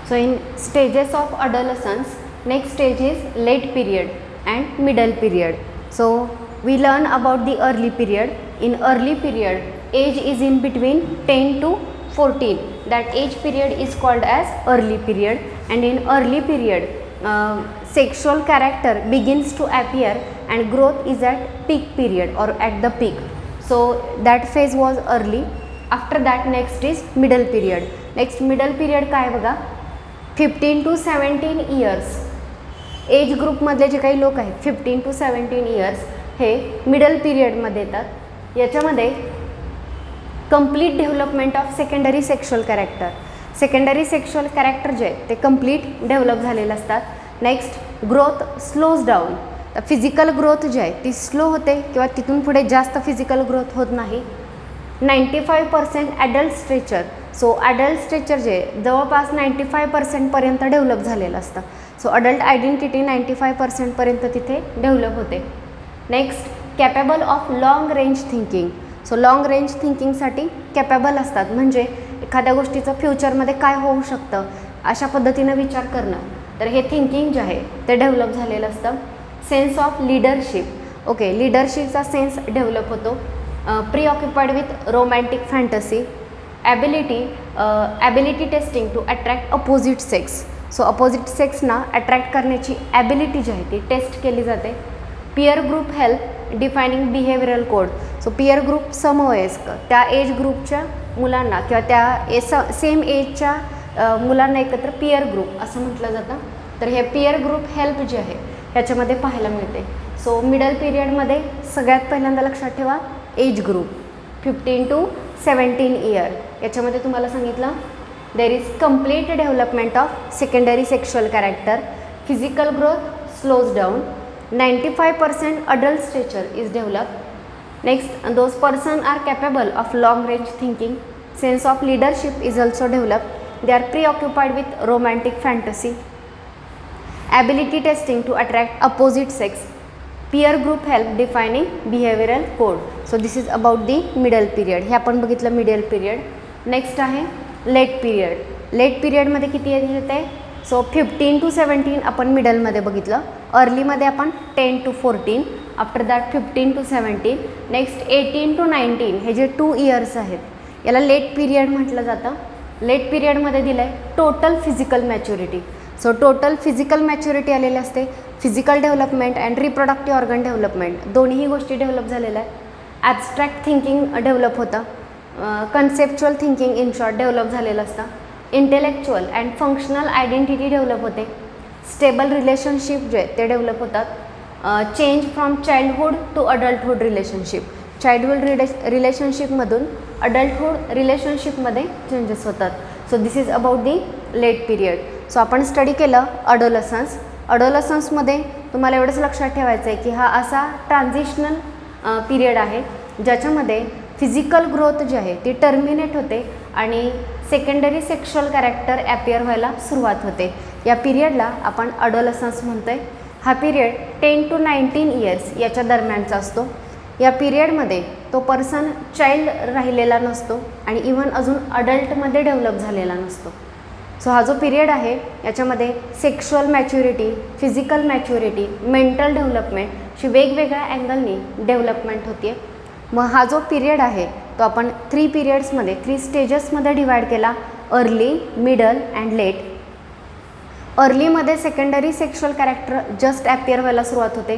So in stages of adolescence, next stage is late period and middle period. So we learn about the early period. In early period, age is in between 10 to 14. That age period is called as early period. And in early period, sexual character begins to appear and growth is at peak period or at the peak. So that phase was early. After that next is middle period. Next middle period काय बघा, 15 to 17 years age ग्रुपमधले जे काही लोक आहेत 15 to 17 years हे middle पिरियडमध्ये येतात. याच्यामध्ये complete development of secondary sexual character. Secondary sexual character जे आहे ते कंप्लीट डेव्हलप झालेलं असतात. Next growth slows down. Physical growth जी आहे ती स्लो होते किंवा तिथून पुढे जास्त फिजिकल ग्रोथ होत नाही. 95% adult stretcher. So adult stretcher जे जवळपास 95% डेव्हलप झालेलं असतं. सो अडल्ट आयडेंटिटी 95% तिथे डेव्हलप होते. Next capable of long range thinking. So long range थिंकिंगसाठी कॅपेबल असतात, म्हणजे एखाद्या गोष्टीचं फ्युचरमध्ये काय होऊ शकतं अशा पद्धतीनं विचार करणं, तर हे थिंकिंग जे आहे ते डेव्हलप झालेलं असतं. Sense of leadership. ओके, लिडरशिपचा सेन्स डेव्हलप होतो. Preoccupied with romantic fantasy. Ability testing to attract opposite sex. So opposite सेक्सना अट्रॅक्ट करण्याची ॲबिलिटी जी आहे ती टेस्ट केली जाते. Peer group help defining behavioural code. So peer group समवयस्क त्या एज ग्रुपच्या मुलांना किंवा त्या सेम एजच्या मुलांना एकत्र पियर ग्रुप असं म्हटलं जातं. तर हे पियर ग्रुप हेल्प जे आहे ह्याच्यामध्ये पाहायला मिळते. सो मिडल पिरियडमध्ये सगळ्यात पहिल्यांदा लक्षात ठेवा एज ग्रुप 15 to 17 इयर. याच्यामध्ये तुम्हाला सांगितलं there is complete development of secondary sexual character. Physical growth slows down. 95% adult stature is developed. Next, those persons are capable of long range thinking. Sense of leadership is also developed. They are preoccupied with romantic fantasy. Ability testing to attract opposite sex. Peer group help defining behavioral code. So this is about the middle period. हे आपण बघितलं middle period. Next आहे late period. Late पिरियडमध्ये किती येते? So 15 to 17 आपण मिडलमध्ये बघितलं. अर्लीमध्ये आपण 10 to 14. After that 15 to 17. Next 18 to 19 हे जे 2 इयर्स आहेत याला लेट पिरियड म्हटलं जातं. लेट पिरियडमध्ये दिलं आहे total physical maturity. So total physical maturity आलेली असते. Physical development and reproductive organ development दोन्ही गोष्टी डेव्हलप झालेल्या आहेत. ॲबस्ट्रॅक्ट थिंकिंग डेव्हलप होतं. Conceptual thinking in short develop झालेलं असतं. Intellectual and functional identity develop होते. स्टेबल रिलेशनशिप जे ते डेव्हलप होतात. Change from childhood to adulthood relationship. Childhood रिलेशनशिपमधून अडल्टहूड रिलेशनशिपमध्ये चेंजेस होतात. So this is about the late period. So आपण स्टडी केलं अडोलसन्स. अडोलसन्समध्ये तुम्हाला एवढंच लक्षात ठेवायचं आहे की हा असा ट्रान्झिशनल पिरियड आहे ज्याच्यामध्ये फिजिकल ग्रोथ जी आहे ती टर्मिनेट होते आणि सेकंडरी सेक्शुअल कॅरेक्टर ॲपियर व्हायला सुरुवात होते. या पिरियडला आपण अडोलसन्स म्हणतो आहे. हा पिरियड 10 to 19 इयर्स याच्या दरम्यानचा असतो. या पिरियडमध्ये तो पर्सन चाइल्ड राहिलेला नसतो आणि इव्हन अजून अडल्टमध्ये डेव्हलप झालेला नसतो. सो हा जो पिरियड आहे याच्यामध्ये sexual maturity, physical maturity, mental development अशी वेगवेगळ्या अँगलनी डेव्हलपमेंट होते. मग हा जो पिरियड आहे तो आपण 3 पिरियड्समध्ये 3 स्टेजेसमध्ये डिवाईड केला. Early, middle and late. अर्लीमध्ये secondary sexual character just appear व्हायला सुरुवात होते.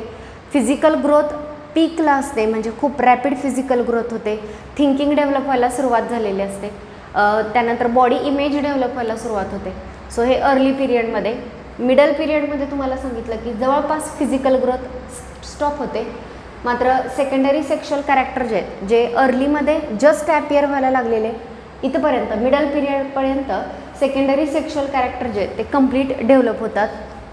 फिजिकल ग्रोथ पीकला असते म्हणजे खूप रॅपिड फिजिकल ग्रोथ होते. थिंकिंग डेव्हलप व्हायला सुरुवात झालेली असते. त्यानंतर बॉडी इमेज डेव्हलप व्हायला सुरुवात होते. सो हे अर्ली पिरियडमध्ये. मिडल पिरियडमध्ये तुम्हाला सांगितलं की जवळपास फिजिकल ग्रोथ स्टॉप होते. मात्र सेकंडरी सेक्शुअल कॅरेक्टर जे आहेत जे अर्लीमध्ये जस्ट ॲपियर व्हायला लागलेले इथपर्यंत मिडल पिरियडपर्यंत सेकंडरी सेक्शुअल कॅरेक्टर जे आहेत ते कंप्लीट डेव्हलप होतात.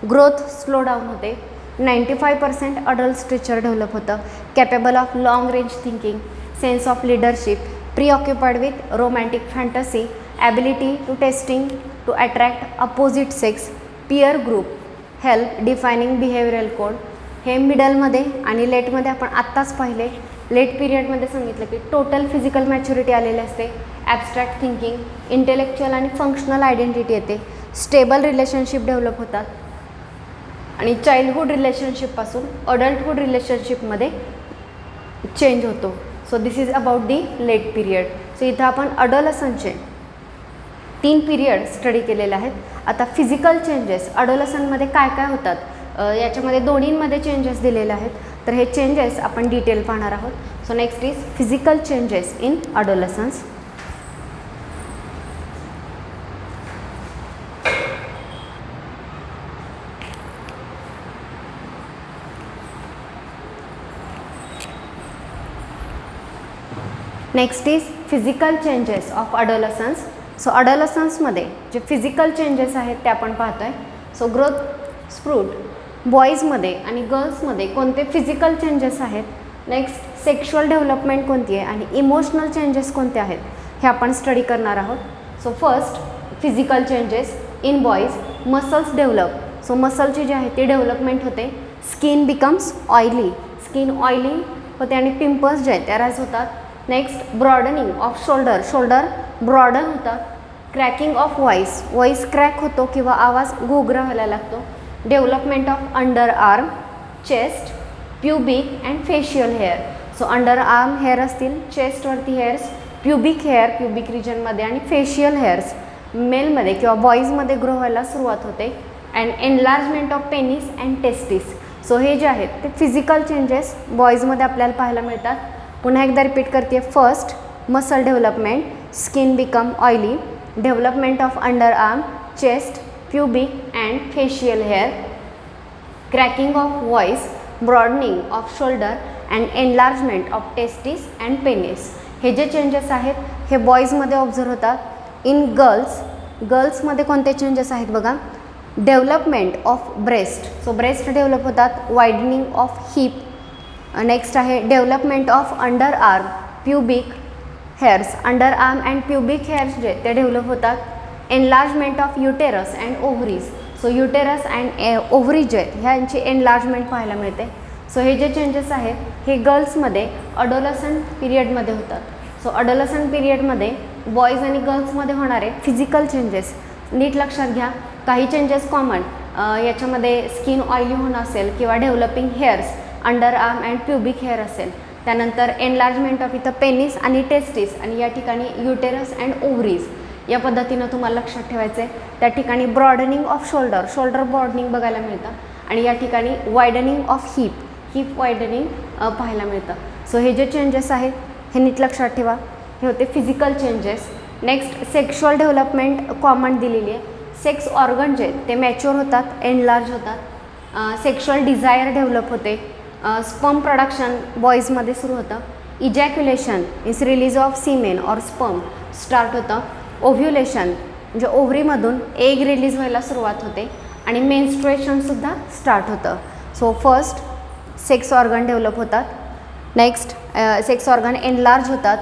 ग्रोथ स्लो डाऊन होते. 95% अडल्ट स्टेचर डेव्हलप होतं. Capable of long range thinking, sense of leadership, preoccupied with romantic fantasy, ability to testing to attract opposite sex, peer group, help defining behavioural code. हे मिडलमध्ये आणि लेटमध्ये आपण आत्ताच पाहिले. Late पिरियडमध्ये सांगितलं की टोटल फिजिकल मॅच्युरिटी आलेली असते. ॲबस्ट्रॅक्ट थिंकिंग, इंटेलेक्च्युअल आणि फंक्शनल आयडेंटिटी येते. स्टेबल रिलेशनशिप डेव्हलप होतात आणि चाइल्डहूड रिलेशनशिपपासून अडल्टहूड रिलेशनशिपमध्ये चेंज होतो. So this is about the late period. So इथं आपण अडोलसनचे 3 पिरियड स्टडी केलेले आहेत. आता फिजिकल चेंजेस अडोलसनमध्ये काय काय होतात याच्यामध्ये दोन्हींमध्ये चेंजेस दिलेले आहेत. तर हे चेंजेस आपण डिटेल पाहणार आहोत. So next is physical changes in adolescence. Next is physical changes of adolescence. So अडोलसन्समध्ये जे फिजिकल चेंजेस आहेत ते आपण पाहतो आहे. सो ग्रोथ स्प्रूट बॉईजमध्ये आणि गर्ल्समध्ये कोणते फिजिकल चेंजेस आहेत. नेक्स्ट सेक्शुअल डेव्हलपमेंट कोणती आहे आणि इमोशनल चेंजेस कोणते आहेत हे आपण स्टडी करणार आहोत. So first physical changes in boys. Muscles develop. So मसलची जी आहे ती डेव्हलपमेंट होते. Skin becomes oily. Skin oily होते आणि पिंपल्स जे आहेत त्या राईज होतात. Next broadening of shoulder. Shoulder broaden होतात. Cracking of voice. Voice crack होतो किंवा आवाज घोगरा व्हायला लागतो. Development of underarm, chest, pubic and facial hair. So underarm hair असतील, चेस्टवरती हेअर्स, प्युबिक हेअर प्युबिक रिजनमध्ये आणि फेशियल हेअर्स मेलमध्ये किंवा बॉईजमध्ये ग्रो व्हायला सुरुवात होते. And enlargement of penis and testis. So हे जे आहेत ते फिजिकल चेंजेस बॉईजमध्ये आपल्याला पाहायला मिळतात. पुन्हा एकदा रिपीट करते. First muscle development, skin become oily, development of underarm, chest, pubic and facial hair, cracking of voice, broadening of shoulder and enlargement of testis and penis. हे जे चेंजेस आहेत हे बॉईजमध्ये ऑब्झर्व होतात. इन गर्ल्समध्ये कोणते changes आहेत बघा. Development of breast. So breast develop होतात. Widening of hip. Next आहे development of underarm, pubic hairs. Underarm and pubic hairs जे ते डेव्हलप होतात. Enlargement of uterus and ovaries. So uterus and ovaries जे आहेत ह्यांची enlargement पाहायला मिळते. सो हे जे चेंजेस आहेत हे गर्ल्समध्ये अडोलसंट पिरियडमध्ये होतात. सो अडोलसंट पिरियडमध्ये बॉईज आणि गर्ल्समध्ये होणारे फिजिकल चेंजेस नीट लक्षात घ्या. काही चेंजेस कॉमन याच्यामध्ये स्किन ऑइली होणं असेल किंवा developing hairs underarm and pubic hair असेल. त्यानंतर एनलार्जमेंट ऑफ इथं पेनिस आणि टेस्टिस आणि या ठिकाणी युटेरस अँड ओव्हरीज या पद्धतीनं तुम्हाला लक्षात ठेवायचं आहे. त्या ठिकाणी ब्रॉडनिंग ऑफ शोल्डर ब्रॉडनिंग बघायला मिळतं आणि या ठिकाणी वायडनिंग ऑफ हिप वायडनिंग पाहायला मिळतं. सो हे जे चेंजेस आहेत हे नीट लक्षात ठेवा. हे होते physical changes. Next sexual development common दिलेली आहे. सेक्स ऑर्गन जे ते मॅच्युअर होतात, एनलार्ज होतात. सेक्शुअल डिझायर डेव्हलप होते. स्पर्म प्रोडक्शन बॉईजमध्ये सुरू होतं. इजॅक्युलेशन इज रिलीज ऑफ सीमेन ऑर स्पर्म स्टार्ट होतं. ओव्ह्युलेशन म्हणजे ओव्हरीमधून एग रिलीज व्हायला सुरुवात होते आणि मेन्स्ट्रुएशनसुद्धा स्टार्ट होतं. So first sex organ develop होतात. नेक्स्ट सेक्स ऑर्गन एनलार्ज होतात.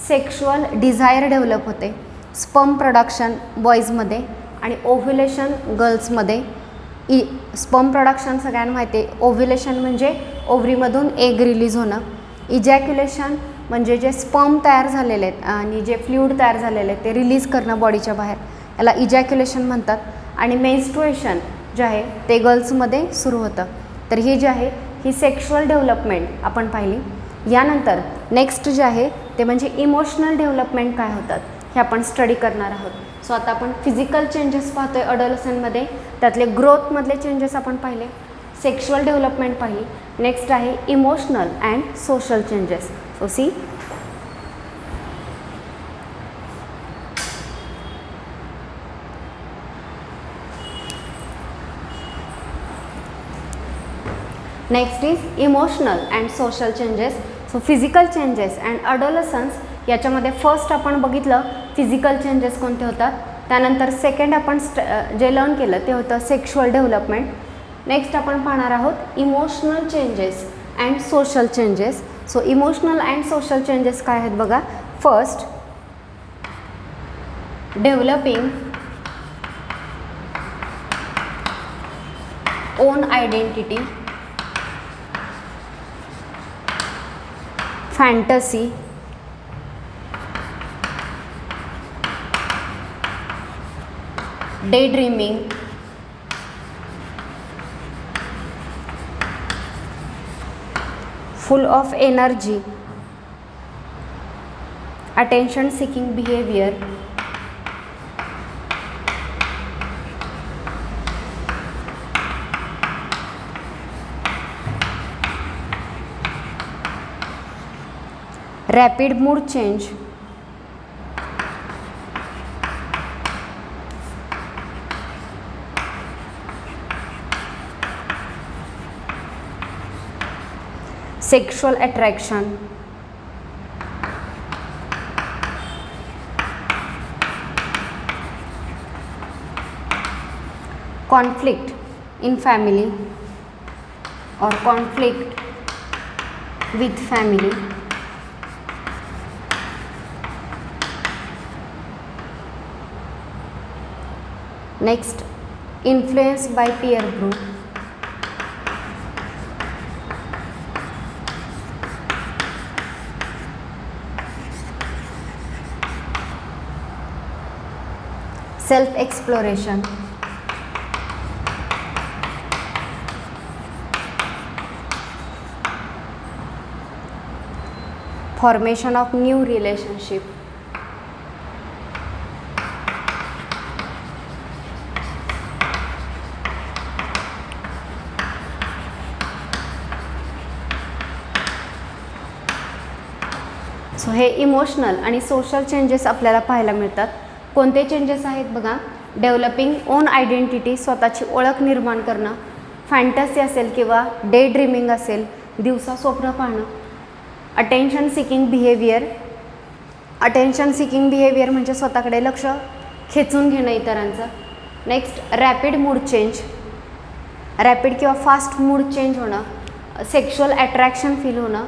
सेक्शुअल डिझायर डेव्हलप होते. स्पर्म प्रोडक्शन बॉईजमध्ये आणि ओव्ह्युलेशन गर्ल्समध्ये. स्पर्म प्रोडक्शन सगळ्यांना माहिती आहे. ओव्ह्युलेशन म्हणजे ओव्हरीमधून एग रिलीज होणं. इजॅक्युलेशन म्हणजे जे स्पर्म तयार झालेले आहेत आणि जे फ्लुइड तयार झालेले आहेत ते रिलीज करणं बॉडीच्या बाहेर, याला इजॅक्युलेशन म्हणतात. आणि मेन्स्ट्रुएशन जे आहे ते गर्ल्समध्ये सुरू होतं. तर ही जी आहे ही सेक्शुअल डेव्हलपमेंट आपण पाहिली. यानंतर नेक्स्ट जे आहे ते म्हणजे इमोशनल डेव्हलपमेंट काय होतात हे आपण स्टडी करणार आहोत. सो आता आपण फिजिकल चेंजेस पाहतो आहे अडोलसनमध्ये, त्यातले ग्रोथमधले चेंजेस आपण पाहिले, सेक्शुअल डेव्हलपमेंट पाहिली. नेक्स्ट आहे emotional and social changes. So see next is emotional and social changes. So physical changes and adolescence याच्यामध्ये फर्स्ट आपण बघितलं फिजिकल चेंजेस कोणते होतात. त्यानंतर सेकंड आपण जे लर्न केलं ते होतं सेक्शुअल डेव्हलपमेंट. नेक्स्ट आपण पाहणार आहोत emotional changes and social changes. So emotional and social changes काय आहेत बघा. First developing on identity, fantasy, daydreaming, full of energy, attention seeking behavior, rapid mood change, sexual attraction, conflict in family or conflict with family, next influence by peer group, self exploration, formation of new relationship, so हे emotional आणि social changes आपल्याला पाहायला मिळतात. कोणते changes आहेत बघा. Developing on identity, स्वतःची ओळख निर्माण करणं, फॅन्टसी असेल किंवा डे ड्रीमिंग असेल, दिवसा स्वप्न पाहणं, attention seeking behaviour. Attention seeking behaviour म्हणजे स्वतःकडे लक्ष खेचून घेणं इतरांचं. Next rapid mood change, rapid किंवा फास्ट मूड चेंज होणं, सेक्शुअल अट्रॅक्शन फील होणं,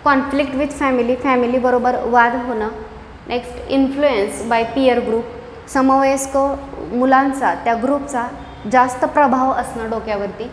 कॉन्फ्लिक्ट विथ फॅमिली, फॅमिलीबरोबर वाद होणं. Next influence by peer group, समवयस्क मुलांचा त्या ग्रुपचा जास्त प्रभाव असणं डोक्यावरती.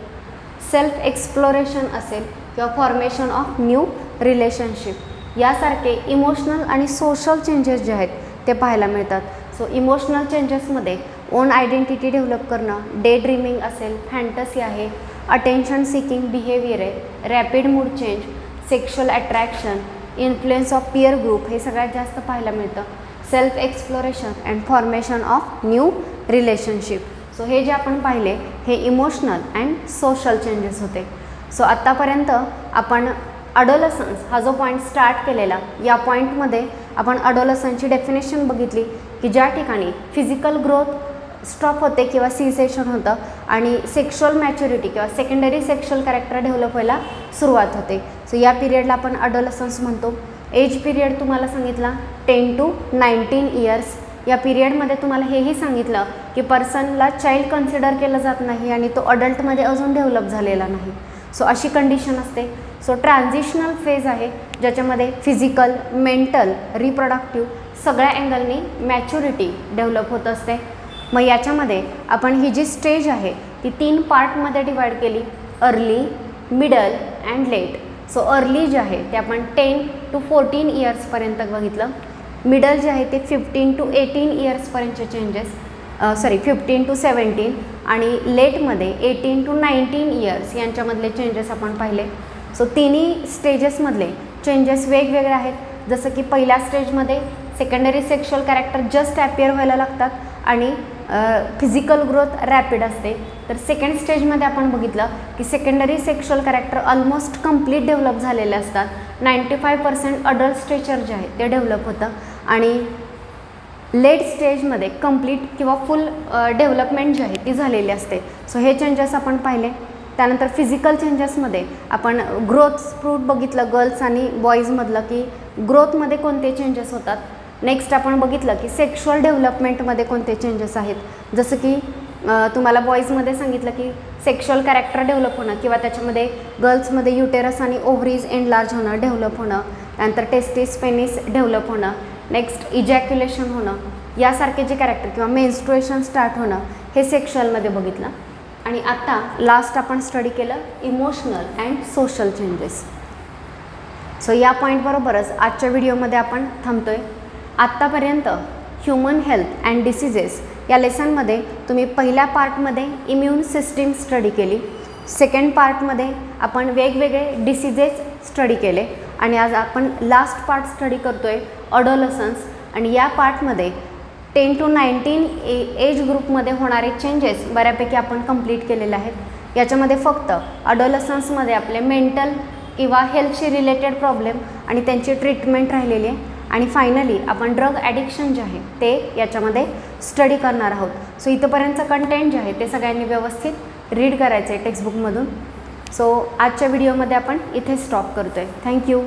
सेल्फ एक्सप्लोरेशन असेल, किंवा फॉर्मेशन ऑफ न्यू रिलेशनशिप यासारखे इमोशनल आणि सोशल चेंजेस जे आहेत ते पाहायला मिळतात. सो इमोशनल चेंजेसमध्ये ओन आयडेंटिटी डेव्हलप करणं, डे ड्रीमिंग असेल, फॅन्टसी आहे, अटेन्शन सिकिंग बिहेवियर आहे, rapid mood change, sexual attraction, influence of peer group हे सगळ्यात जास्त पाहायला मिळतं. Self exploration and formation of new relationship. So हे जे आपण पाहिले हे इमोशनल अँड सोशल चेंजेस होते. सो आत्तापर्यंत आपण अडोलसन्स हा जो पॉईंट स्टार्ट केलेला, या पॉईंटमध्ये आपण अडोलसन्सची डेफिनेशन बघितली की ज्या ठिकाणी फिजिकल ग्रोथ स्टॉप होते किंवा सीसेशन होतं आणि सेक्शुअल मॅच्युरिटी किंवा सेकंडरी सेक्शुअल कॅरेक्टर डेव्हलप व्हायला सुरुवात होते. सो या पिरियडला आपण अडोलसन्स म्हणतो. एज पिरियड तुम्हाला सांगितला 10 to 19 इयर्स. या पिरियडमध्ये तुम्हाला हेही सांगितलं की पर्सनला चाइल्ड कन्सिडर केलं जात नाही आणि तो अडल्टमध्ये अजून डेव्हलप झालेला नाही. सो अशी कंडिशन असते. सो ट्रान्झिशनल फेज आहे ज्याच्यामध्ये फिजिकल, मेंटल, रिप्रोडक्टिव्ह सगळ्या अँगलनी मॅच्युरिटी डेव्हलप होत असते. मग याच्यामध्ये आपण ही जी स्टेज आहे ती 3 पार्टमध्ये डिवाईड केली, early, middle and late. So early जे आहे ते आपण 10 to 14 इयर्सपर्यंत बघितलं. मिडल जे आहे ते 15 to 18 इयर्सपर्यंतचे चेंजेस, 15 to 17 आणि लेटमध्ये 18 to 19 इयर्स यांच्यामधले चेंजेस आपण पाहिले. सो तिन्ही स्टेजेसमधले चेंजेस वेगवेगळे आहेत. जसं की पहिल्या स्टेजमध्ये secondary sexual character just appear व्हायला लागतात आणि फिजिकल ग्रोथ रॅपिड असते. तर सेकंड स्टेजमध्ये आपण बघितलं की secondary sexual character almost complete develop झालेले असतात. 95% अडल्ट स्टेचर जे आहे ते डेव्हलप होतं आणि लेट स्टेजमध्ये कंप्लीट किंवा फुल डेव्हलपमेंट जी आहे ती झालेली असते. सो हे चेंजेस आपण पाहिले. त्यानंतर फिजिकल चेंजेसमध्ये आपण ग्रोथ स्प्रूट बघितलं गर्ल्स आणि बॉईजमधलं की ग्रोथमध्ये कोणते चेंजेस होतात. नेक्स्ट आपण बघितलं की सेक्शुअल डेव्हलपमेंटमध्ये कोणते चेंजेस आहेत. जसं की तुम्हाला बॉईजमध्ये सांगितलं की सेक्शुअल कॅरेक्टर डेव्हलप होणं किंवा त्याच्यामध्ये गर्ल्समध्ये युटेरस आणि ओव्हरीज एनलार्ज होणं, डेव्हलप होणं. त्यानंतर टेस्टिस, पेनिस डेव्हलप होणं. नेक्स्ट इजॅक्युलेशन होणं यासारखे जे कॅरेक्टर किंवा मेन्स्ट्रुएशन स्टार्ट होणं हे सेक्शुअलमध्ये बघितलं. आणि आत्ता लास्ट आपण स्टडी केलं emotional and social changes. So या पॉईंटबरोबरच आजच्या व्हिडिओमध्ये आपण थांबतो आहे. आत्तापर्यंत ह्युमन हेल्थ अँड डिसीजेस या लेसनमध्ये तुम्ही पहिल्या पार्टमध्ये इम्युन सिस्टीम स्टडी केली, सेकंड पार्टमध्ये आपण वेगवेगळे डिसीजेस स्टडी केले आणि आज आपण लास्ट पार्ट स्टडी करतो आहे अडोलसन्स. आणि या पार्टमध्ये 10 to 19 एज ग्रुपमध्ये होणारे चेंजेस बऱ्यापैकी आपण कंप्लीट केलेले आहेत. याच्यामध्ये फक्त अडोलसन्समध्ये आपले मेंटल किंवा हेल्थशी रिलेटेड प्रॉब्लेम आणि त्यांची ट्रीटमेंट राहिलेली आहे. आणि फायनली आपण ड्रग ॲडिक्शन जे आहे ते याच्यामध्ये स्टडी करणार आहोत. सो इथंपर्यंतचं कंटेंट जे आहे ते सगळ्यांनी व्यवस्थित रीड करायचं आहे टेक्स्टबुकमधून. सो आजच्या व्हिडिओमध्ये आपण इथे स्टॉप करतो आहे. थँक्यू.